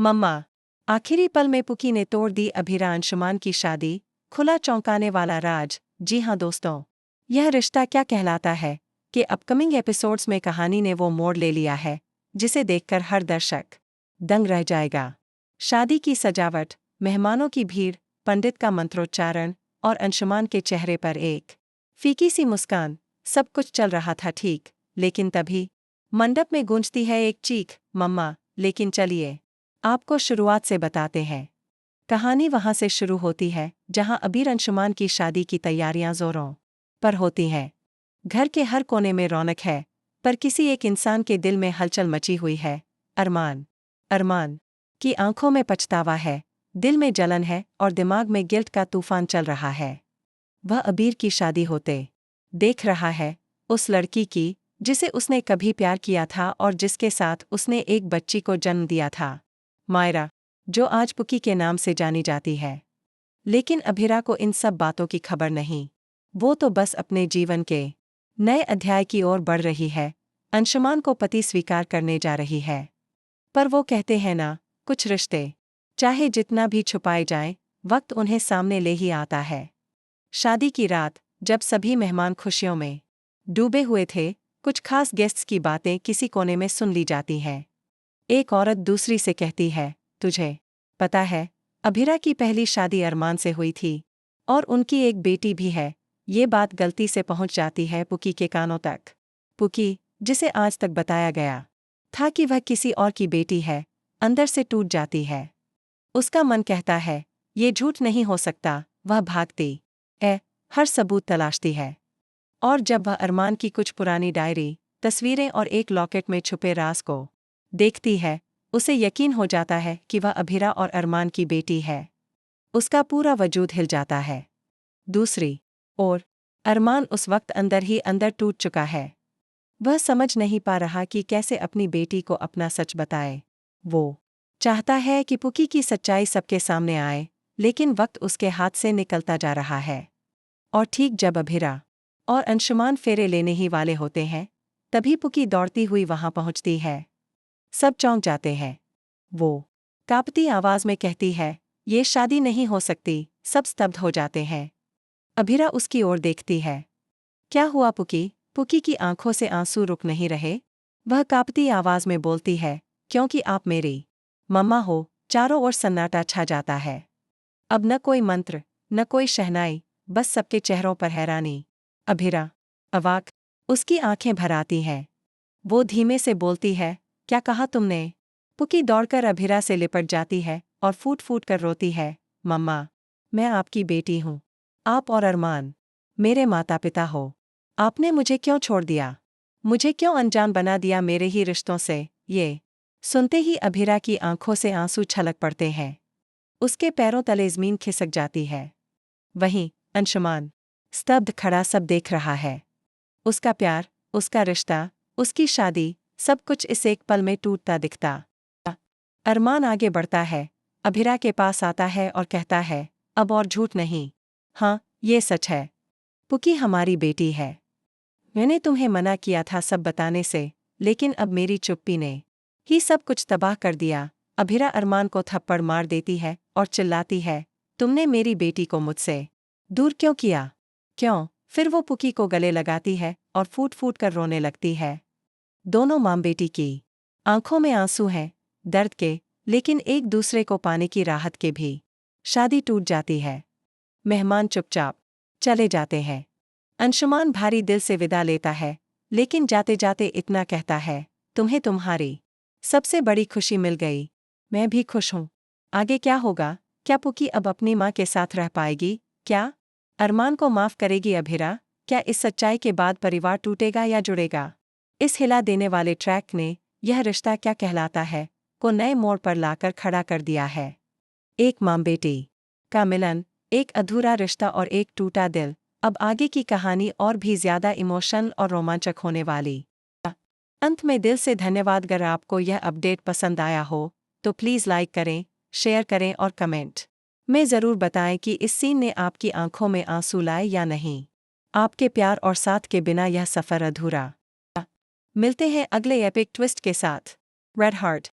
मम्मा। आखिरी पल में पुकी ने तोड़ दी अभिरा अंशुमान की शादी, खुला चौंकाने वाला राज। जी हाँ दोस्तों, यह रिश्ता क्या कहलाता है कि अपकमिंग एपिसोड्स में कहानी ने वो मोड़ ले लिया है जिसे देखकर हर दर्शक दंग रह जाएगा। शादी की सजावट, मेहमानों की भीड़, पंडित का मंत्रोच्चारण और अंशुमान के चेहरे पर एक फीकी सी मुस्कान, सब कुछ चल रहा था ठीक। लेकिन तभी मंडप में गूंजती है एक चीख, मम्मा। लेकिन चलिए आपको शुरुआत से बताते हैं। कहानी वहां से शुरू होती है जहां अबीर अंशुमान की शादी की तैयारियां जोरों पर होती हैं। घर के हर कोने में रौनक है, पर किसी एक इंसान के दिल में हलचल मची हुई है। अरमान। अरमान की आंखों में पछतावा है, दिल में जलन है और दिमाग में गिल्ट का तूफान चल रहा है। वह अबीर की शादी होते देख रहा है, उस लड़की की जिसे उसने कभी प्यार किया था और जिसके साथ उसने एक बच्ची को जन्म दिया था, मायरा, जो आज पुकी के नाम से जानी जाती है। लेकिन अभिरा को इन सब बातों की खबर नहीं। वो तो बस अपने जीवन के नए अध्याय की ओर बढ़ रही है, अंशुमान को पति स्वीकार करने जा रही है। पर वो कहते हैं ना, कुछ रिश्ते चाहे जितना भी छुपाए जाएं, वक्त उन्हें सामने ले ही आता है। शादी की रात, जब सभी मेहमान खुशियों में डूबे हुए थे, कुछ खास गेस्ट्स की बातें किसी कोने में सुन ली जाती हैं। एक औरत दूसरी से कहती है, तुझे पता है, अभिरा की पहली शादी अरमान से हुई थी और उनकी एक बेटी भी है। ये बात गलती से पहुंच जाती है पुकी के कानों तक। पुकी, जिसे आज तक बताया गया था कि वह किसी और की बेटी है, अंदर से टूट जाती है। उसका मन कहता है, ये झूठ नहीं हो सकता। वह भागती हर सबूत तलाशती है। और जब वह अरमान की कुछ पुरानी डायरी, तस्वीरें और एक लॉकेट में छुपे राज को देखती है, उसे यकीन हो जाता है कि वह अभिरा और अरमान की बेटी है। उसका पूरा वजूद हिल जाता है। दूसरी ओर अरमान उस वक्त अंदर ही अंदर टूट चुका है। वह समझ नहीं पा रहा कि कैसे अपनी बेटी को अपना सच बताए। वो चाहता है कि पुकी की सच्चाई सबके सामने आए, लेकिन वक्त उसके हाथ से निकलता जा रहा है। और ठीक जब अभिरा और अंशुमान फेरे लेने ही वाले होते हैं, तभी पुकी दौड़ती हुई वहां पहुंचती है। सब चौंक जाते हैं। वो कांपती आवाज में कहती है, ये शादी नहीं हो सकती। सब स्तब्ध हो जाते हैं। अभिरा उसकी ओर देखती है। क्या हुआ पुकी? पुकी की आंखों से आंसू रुक नहीं रहे। वह कांपती आवाज में बोलती है, क्योंकि आप मेरी मम्मा हो। चारों ओर सन्नाटा छा जाता है। अब न कोई मंत्र, न कोई शहनाई, बस सबके चेहरों पर हैरानी। अभिरा अवाक, उसकी आंखें भर आती हैं। वो धीमे से बोलती है, क्या कहा तुमने? पुकी दौड़कर अभिरा से लिपट जाती है और फूट फूट कर रोती है, मम्मा, मैं आपकी बेटी हूँ। आप और अरमान मेरे माता पिता हो। आपने मुझे क्यों छोड़ दिया? मुझे क्यों अनजान बना दिया मेरे ही रिश्तों से? ये सुनते ही अभिरा की आंखों से आंसू छलक पड़ते हैं। उसके पैरों तले ज़मीन खिसक जाती है। वहीं अंशुमान स्तब्ध खड़ा सब देख रहा है। उसका प्यार, उसका रिश्ता, उसकी शादी, सब कुछ इस एक पल में टूटता दिखता। अरमान आगे बढ़ता है, अभिरा के पास आता है और कहता है, अब और झूठ नहीं। हाँ, ये सच है। पुकी हमारी बेटी है। मैंने तुम्हें मना किया था सब बताने से, लेकिन अब मेरी चुप्पी ने ही सब कुछ तबाह कर दिया। अभिरा अरमान को थप्पड़ मार देती है और चिल्लाती है, तुमने मेरी बेटी को मुझसे दूर क्यों किया? क्यों? फिर वो पुकी को गले लगाती है और फूट फूट कर रोने लगती है। दोनों माँ बेटी की आंखों में आंसू हैं, दर्द के, लेकिन एक दूसरे को पाने की राहत के भी। शादी टूट जाती है। मेहमान चुपचाप चले जाते हैं। अंशुमान भारी दिल से विदा लेता है, लेकिन जाते जाते इतना कहता है, तुम्हें तुम्हारी सबसे बड़ी खुशी मिल गई। मैं भी खुश हूँ। आगे क्या होगा? क्या पुकी अब अपनी माँ के साथ रह पाएगी? क्या अरमान को माफ करेगी अभिरा? क्या इस सच्चाई के बाद परिवार टूटेगा या जुड़ेगा? इस हिला देने वाले ट्रैक ने यह रिश्ता क्या कहलाता है को नए मोड़ पर लाकर खड़ा कर दिया है। एक माँ बेटी का मिलन, एक अधूरा रिश्ता और एक टूटा दिल। अब आगे की कहानी और भी ज्यादा इमोशनल और रोमांचक होने वाली। अंत में दिल से धन्यवाद। अगर आपको यह अपडेट पसंद आया हो तो प्लीज़ लाइक करें, शेयर करें और कमेंट में ज़रूर बताएं कि इस सीन ने आपकी आंखों में आंसू लाए या नहीं। आपके प्यार और साथ के बिना यह सफ़र अधूरा। मिलते हैं अगले एपिक ट्विस्ट के साथ। Red heart.